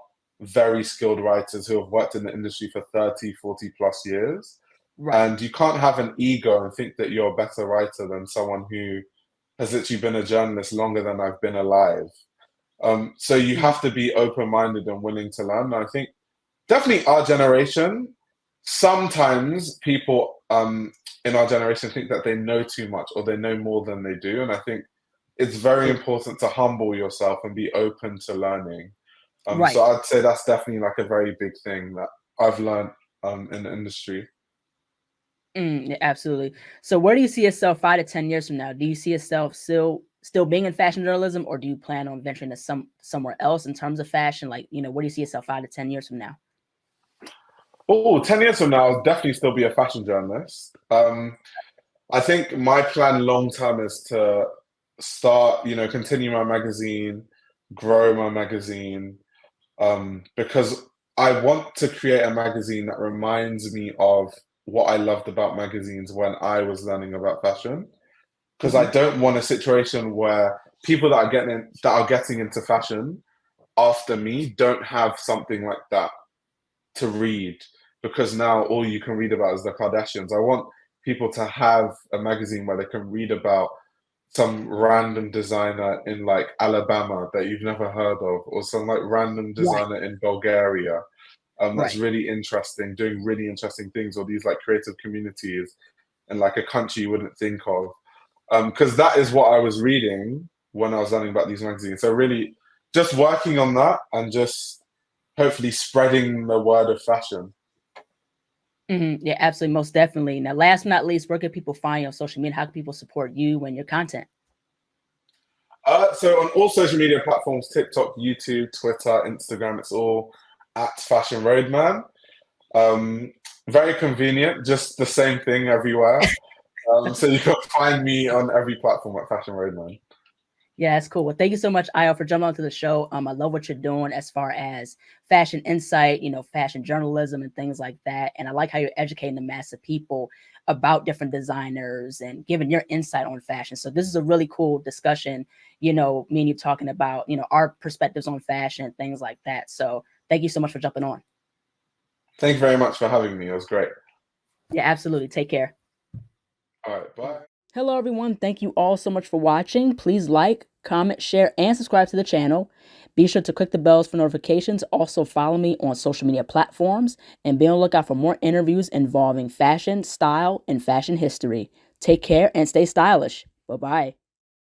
very skilled writers who have worked in the industry for 30, 40 plus years. Right. And you can't have an ego and think that you're a better writer than someone who has literally been a journalist longer than I've been alive. So you Mm, have to be open-minded and willing to learn. And I think definitely our generation, sometimes people in our generation think that they know too much or they know more than they do. And I think it's very true. important to humble yourself and be open to learning. So Right. I'd say that's definitely like a very big thing that I've learned in the industry. Yeah, absolutely. So, where do you see yourself 5 to 10 years from now? Do you see yourself still being in fashion journalism, or do you plan on venturing to somewhere else in terms of fashion? Like, where do you see yourself 5 to 10 years from now? Oh, 10 years from now, I'll definitely still be a fashion journalist. I think my plan long term is to start, continue my magazine, grow my magazine, because I want to create a magazine that reminds me of what I loved about magazines when I was learning about fashion. Because I Hmm. don't want a situation where people that are getting into fashion after me don't have something like that to read because now all you can read about is the Kardashians. I want people to have a magazine where they can read about some random designer in like Alabama that you've never heard of, or some like random Right. designer in Bulgaria. that's Right. really interesting, doing really interesting things, or these like creative communities in like a country you wouldn't think of. Because that is what I was reading when I was learning about these magazines. So really, just working on that and just hopefully spreading the word of fashion. Yeah, absolutely, most definitely. Now, last but not least, where can people find you on social media? How can people support you and your content? So on all social media platforms, TikTok, YouTube, Twitter, Instagram, it's all at Fashion Roadman. Um, Very convenient, just the same thing everywhere. So you can find me on every platform at Fashion Roadman. Yeah, that's cool. Well, thank you so much, Io, for jumping onto the show. I love what you're doing as far as fashion insight, fashion journalism and things like that. And I like how you're educating the mass of people about different designers and giving your insight on fashion. So this is a really cool discussion, me and you talking about, our perspectives on fashion and things like that. So thank you so much for jumping on. Thank you very much for having me. It was great. Yeah, absolutely. Take care. All right, bye. Hello, everyone. Thank you all so much for watching. Please like, comment, share, and subscribe to the channel. Be sure to click the bells for notifications. Also, follow me on social media platforms and be on the lookout for more interviews involving fashion, style, and fashion history. Take care and stay stylish. Bye-bye.